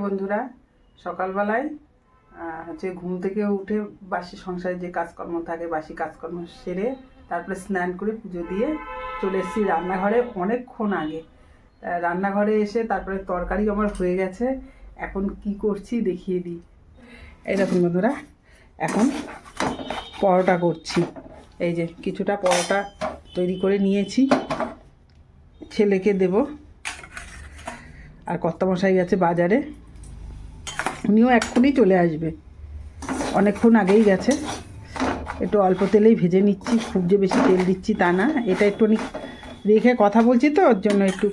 বন্ধুরা, সকালবেলায় ঘুম থেকে উঠে বাসি সংসারে যে কাজকর্ম থাকে বাসি কাজকর্ম সেরে তারপরে স্নান করে পুজো দিয়ে চলে এসেছি রান্নাঘরে অনেকক্ষণ আগে। রান্নাঘরে এসে তারপরে তরকারি আমার হয়ে গেছে, এখন কি করছি দেখিয়ে দিই। এই দেখুন বন্ধুরা, এখন পরোটা করছি। এই যে কিছুটা পরোটা তৈরি করে নিয়েছি, ছেলেকে দেব। আর কর্তামশাই গেছে বাজারে, উনিও এক্ষুনি চলে আসবে, অনেকক্ষণ আগেই গেছে। একটু অল্প তেলেই ভেজে নিচ্ছি, খুব যে বেশি তেল দিচ্ছি তা না, এটা একটু রেখে কথা বলছি তো ওর জন্য একটু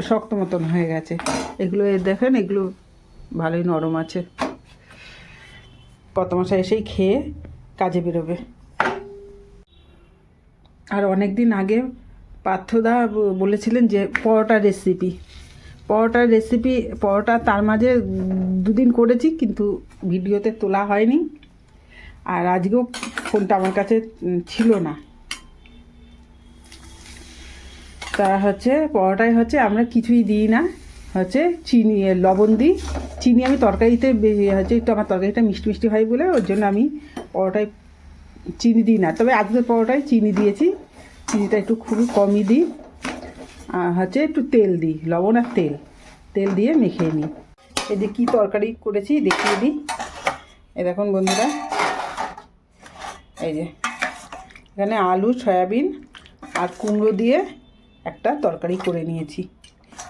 শক্ত মতন হয়ে গেছে। এগুলো দেখেন, এগুলো ভালোই নরম আছে। কর্তামশাই এসেই খেয়ে কাজে বেরোবে। আর অনেক দিন আগে পার্থদা বলেছিলেন যে পরোটার রেসিপি, পরোটা তার মাঝে দুদিন করেছি কিন্তু ভিডিওতে তোলা হয়নি। আর আজকেও ফোনটা আমার কাছে ছিল না। তা পরোটায় আমরা কিছুই দিই না, চিনি লবণ দিই। চিনি আমি তরকারিতে একটু আমার তরকারিটা মিষ্টি মিষ্টি হয় বলে ওর জন্য আমি পরোটায় চিনি দিই না। তবে আজকের পরোটায় চিনি দিয়েছি, চিনিটা একটু খুবই কমই দিই। একটু তেল দিই, লবণ আর তেল দিয়ে মেখে নিই। এই যে কী তরকারি করেছি দেখিয়ে দিই। এই দেখুন বন্ধুরা, এই যে এখানে আলু, সয়াবিন আর কুমড়ো দিয়ে একটা তরকারি করে নিয়েছি।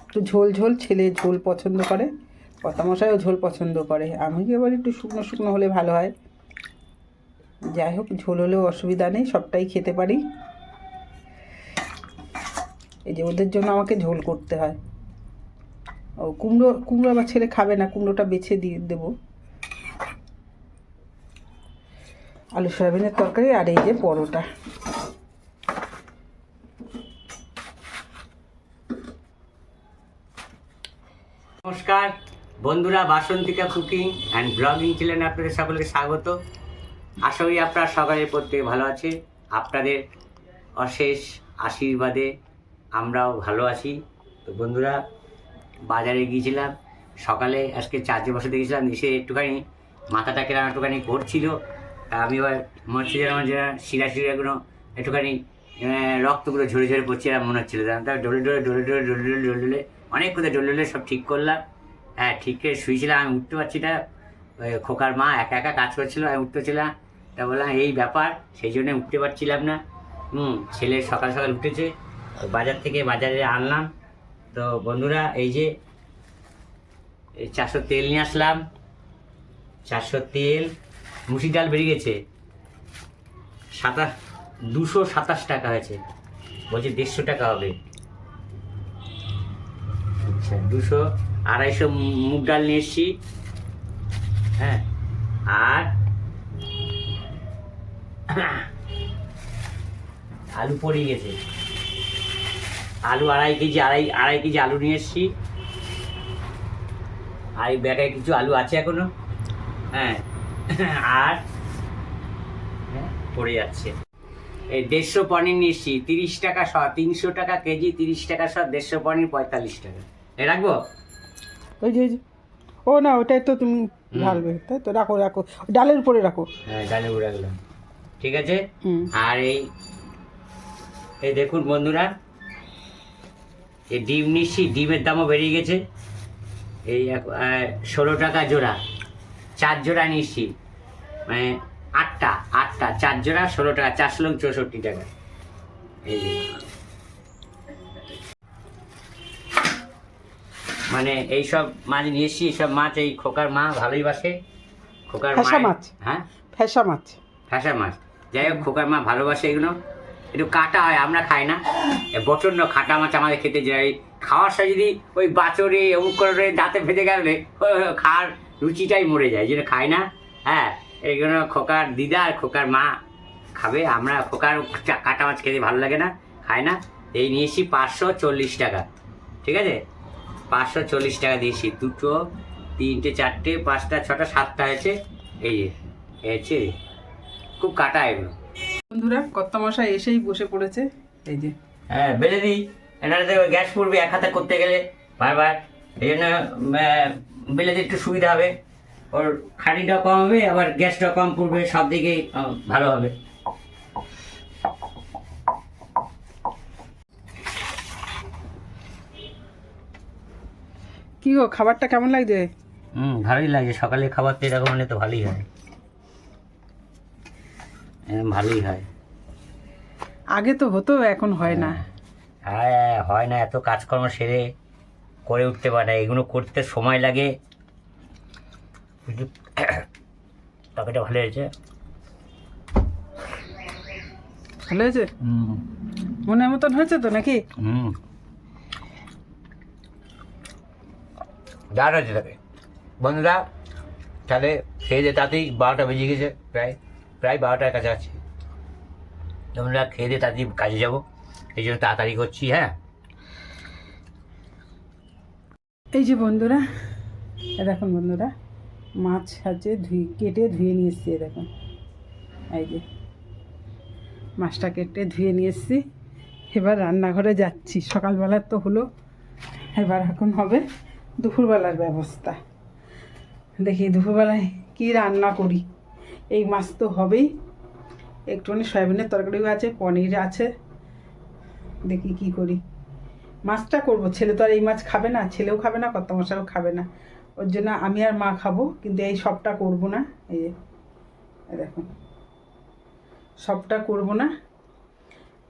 একটু ঝোল ঝোল, ছেলে ঝোল পছন্দ করে, কর্তামশাইও ঝোল পছন্দ করে। আমি এবার একটু শুকনো শুকনো হলে ভালো হয়। যাই হোক, ঝোল হলেও অসুবিধা নেই, সবটাই খেতে পারি। এই যে ওদের জন্য আমাকে ঝোল করতে হয়। ও কুমড়ো আবার ছেলে খাবে না, কুমড়োটা বেছে দিয়ে দেবো। আলু সয়াবিনের তরকারি আর এই যে পরোটা। নমস্কার বন্ধুরা, বাসন্তিকা কুকিং অ্যান্ড ব্লগিং চ্যানেলে আপনাদের সকলকে স্বাগত। আশা করি আপনারা সকালে প্রত্যেকে ভালো আছে। আপনাদের অশেষ আশীর্বাদে আমরাও ভালো আছি। তো বন্ধুরা, বাজারে গিয়েছিলাম সকালে, আজকে চার্জে বসাতে গিয়েছিলাম। এসে একটুখানি মাথাটা কেরাম একটুখানি ঘুরছিল। তা আমি এবার মনে হচ্ছে যেন শিরাগুলো একটুখানি রক্তগুলো ঝরে ঝরে পড়ছে এরকম মনে হচ্ছিলো। তার ডলে অনেক কোথায় ডলে সব ঠিক করলাম। হ্যাঁ, ঠিক করে শুয়েছিলাম। আমি উঠতে পারছি না, খোকার মা একা একা কাজ করছিলো, আমি উঠতে পারছিলাম। তা বললাম এই ব্যাপার, সেই জন্য উঠতে পারছিলাম না। ছেলে সকাল সকাল উঠেছে, বাজারে আনলাম। তো বন্ধুরা, এই যে 400 তেল নিয়ে আসলাম। 400 তেল, মুসি ডাল বেরিয়ে গেছে 227 টাকা হয়েছে, বলছে 150 টাকা হবে। আচ্ছা, 200-250 মুগ ডাল নিয়ে এসছি। হ্যাঁ, আর আলু পড়ে গেছে, আলু 2.5 কেজি, আড়াই কেজি আলু নিয়ে এসছি। আর এই ব্যাগে কিছু আলু আছে এখনো। হ্যাঁ, আর পড়ে যাচ্ছে। এই 150 পনির নিয়ে এসছি, 30 টাকা শ, 300 টাকা কেজি, 30 টাকা শ, 150 পনির 45 টাকা। এ রাখবো? ওই যে ও না, ওটাই তো তুমি ঢালবে, তাই তো? রাখো ডালের উপরে রাখো। হ্যাঁ, ডালের উপরে রাখলাম, ঠিক আছে। আর এই দেখুন বন্ধুরা, এই ডিম নিচ্ছি, ডিমের দামও বেরিয়ে গেছে। এই 16 টাকা জোড়া, 4 জোড়া নিচ্ছি, মানে আটটা 4 জোড়া 16 টাকা, 464 টাকা। এই যে মানে এইসব মাছ নিয়ে এসছি। এইসব মাছ এই খোকার মা ভালোই বাসে। খোকার মাছ, হ্যাঁ, ফ্যাসা মাছ। যাই হোক, খোকার মা ভালোবাসে এগুলো। একটু কাটা হয়, আমরা খাই না। প্রচণ্ড খাটা মাছ আমাদের খেতে যাই। খাওয়ার সময় যদি ওই বাছরে অমুক করে দাঁতে ফেটে গেলে খাওয়ার রুচিটাই মরে যায়, যেটা খাই না। হ্যাঁ, এইগুলো খোকার দিদা আর খোকার মা খাবে, আমরা খোকার কাটা মাছ খেতে ভালো লাগে না, খায় না। এই নিয়েছি 540 টাকা, ঠিক আছে। 540 টাকা দিয়েছি। 2, 3, 4, 5, 6, 7 হয়েছে। এই যে হয়েছে, খুব কাটা এগুলো। বন্ধুরা, কর্তামশাই এসেই বসে পড়েছে। এই যে, হ্যাঁ, বেলে দিই। এনাদের গ্যাস পড়বে এক হাতে করতে গেলে বারবার, এই জন্য বিলেতে একটু সুবিধা হবে, ওর খানিটাও কম হবে, আবার গ্যাসটাও কম পড়বে, সব দিকেই ভালো হবে। কি গো, খাবারটা কেমন লাগছে? ভালোই লাগে, সকালে খাবার তো এরকম হলে তো ভালোই হয়, ভালোই হয়। আগে তো হতো, এখন হয় না। হ্যাঁ, হয় না, এত কাজকর্ম সেরে করে উঠতে পারে না, এগুলো করতে সময় লাগে। তরকারিটা ভালো হয়েছে, ভালো হয়েছে, মনের মতন হয়েছে তো নাকি? দাঁড় হয়েছে তাকে। বন্ধুরা, তাহলে খেয়ে দিয়ে তাতেই 12টা বেজে গেছে, প্রায় 12টার কাছাকাছি। তোমরা খেয়ে দিয়ে তাড়াতাড়ি কাজে যাবো, এই জন্য তাড়াতাড়ি করছি। হ্যাঁ, এই যে বন্ধুরা, দেখুন বন্ধুরা, মাছ আছে কেটে ধুয়ে নিয়ে এসছি। দেখুন, এই যে মাছটা কেটে ধুয়ে নিয়ে এসছি। এবার রান্নাঘরে যাচ্ছি। সকালবেলার তো হলো, এবার এখন হবে দুপুরবেলার ব্যবস্থা। দেখি দুপুরবেলায় কি রান্না করি। এই মাছ তো হবেই, একটুখানি সয়াবিনের তরকারিও আছে, পনির আছে, দেখি কি করি। মাছটা করব, ছেলে তো আর এই মাছ খাবে না, ছেলেও খাবে না, কর্তা মশাইও খাবে না, ওর জন্য আমি আর মা খাবো, কিন্তু এই সবটা করব না। এই যে দেখুন, সবটা করব না,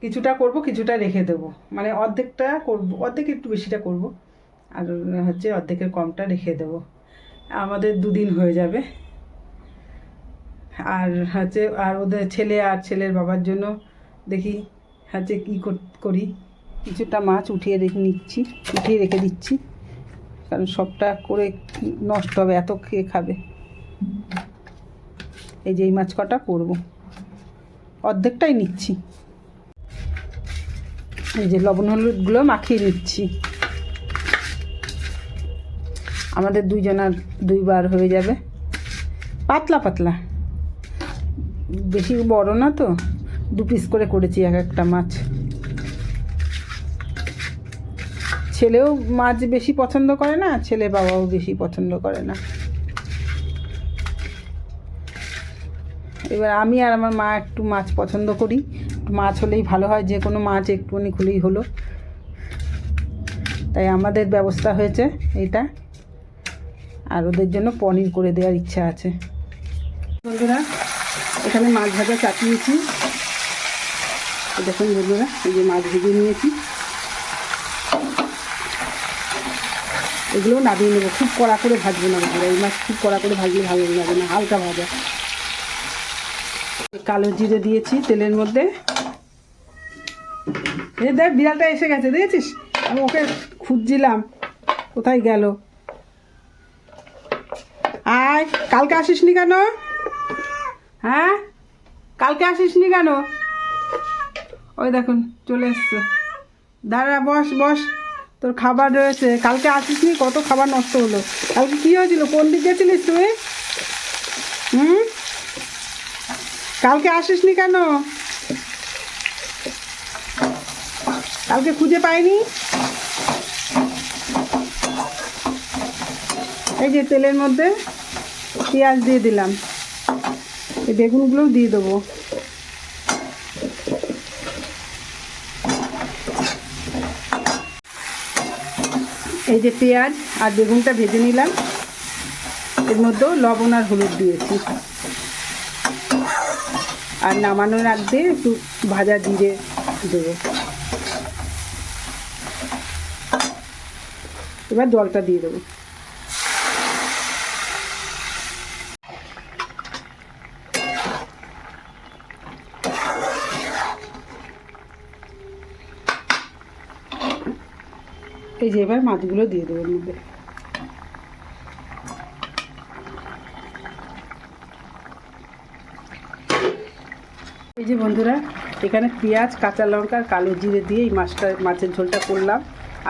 কিছুটা করব, কিছুটা রেখে দেবো, মানে অর্ধেকটা করব, অর্ধেক একটু বেশিটা করব, আর হচ্ছে অর্ধেকের কমটা রেখে দেবো। আমাদের 2 দিন হয়ে যাবে। আর হচ্ছে আর ওদের ছেলে আর ছেলের বাবার জন্য দেখি হচ্ছে কী করি। কিছুটা মাছ উঠিয়ে রেখে দিচ্ছি, কারণ সবটা করে নষ্ট হবে, এত খেয়ে খাবে। এই যে এই মাছ কটা করব, অর্ধেকটাই নিচ্ছি। এই যে লবণ হলুদগুলো মাখিয়ে নিচ্ছি, আমাদের 2 জনার 2 বার হয়ে যাবে। পাতলা পাতলা, বেশি বড় না তো, 2 পিস করে করেছি এক একটা মাছ। ছেলেও মাছ বেশি পছন্দ করে না, ছেলে বাবাও বেশি পছন্দ করে না। এবার আমি আর আমার মা একটু মাছ পছন্দ করি, মাছ হলেই ভালো হয়, যে কোনো মাছ একটুখানি খুলেই হলো, তাই আমাদের ব্যবস্থা হয়েছে এইটা। আর ওদের জন্য পনির করে দেওয়ার ইচ্ছা আছে। বন্ধুরা, এখানে মাছ ভাজা চাপিয়েছি, দেখুন বন্ধুরা, এই যে মাছ ভেজে নিয়েছি, এগুলো নামিয়ে নেবো। খুব কড়া করে ভাজবো না বন্ধুরা, এই মাছ খুব কড়া করে ভাজলে ভালো লাগে না, হালকা ভাজা। কালো জিরে দিয়েছি তেলের মধ্যে। দেখ, বিড়ালটা এসে গেছে, দেখেছিস? আমি ওকে খুঁজছিলাম, কোথায় গেল। আয়, কালকে আসিসনি কেন? হ্যাঁ, কালকে আসিসনি কেন? ওই দেখুন চলে এসছে। দাঁড়া, বস বস, তোর খাবার রয়েছে। কালকে আসিসনি, কত খাবার নষ্ট হলো। কালকে কী হয়েছিল, কোন দিক গেছিলিস তুই? কালকে আসিসনি কেন? কালকে খুঁজে পাইনি। এই যে তেলের মধ্যে পেঁয়াজ দিয়ে দিলাম, এই বেগুনগুলোও দিয়ে দেবো। এই যে পেঁয়াজ আর বেগুনটা ভেজে নিলাম, এর মধ্যেও লবণ আর হলুদ দিয়েছি, আর নামানোর আগে একটু ভাজা জিরে দেবো। এবার জলটা দিয়ে দেবো। এই যে এবার মাছগুলো দিয়ে দেবো এর মধ্যে। এই যে বন্ধুরা, এখানে পেঁয়াজ, কাঁচা লঙ্কা আর কালো জিরে দিয়ে এই মাছের ঝোলটা করলাম,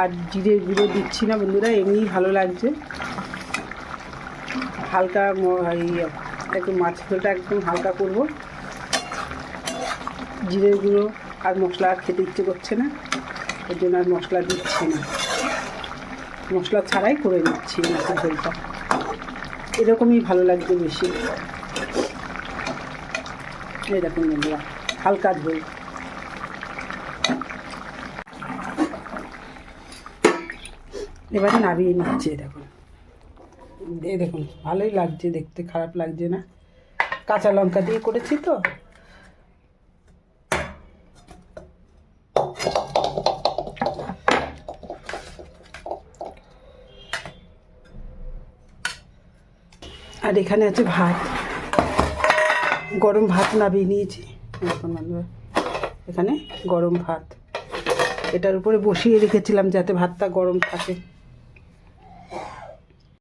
আর জিরে গুঁড়ো দিচ্ছি না বন্ধুরা, এমনিই ভালো লাগছে। হালকা একটু মাছ ঝোলটা একদম হালকা করব, জিরের গুঁড়ো আর মশলা আর খেতে ইচ্ছে করছে না, ওর জন্য আর মশলা দিচ্ছি না, মশলা ছাড়াই করে নিচ্ছি মাছের ঝোলটা, এরকমই ভালো লাগবে বেশি। এই দেখুন বন্ধুরা, হালকা ঝোল। এবারে নামিয়ে নিচ্ছে, দেখুন এই দেখুন ভালোই লাগছে দেখতে, খারাপ লাগছে না, কাঁচা লঙ্কা দিয়ে করেছি তো। আর এখানে আছে ভাত, গরম ভাত নামিয়ে নিয়েছি। দেখুন বন্ধুরা, এখানে গরম ভাত, এটার উপরে বসিয়ে রেখেছিলাম যাতে ভাতটা গরম থাকে।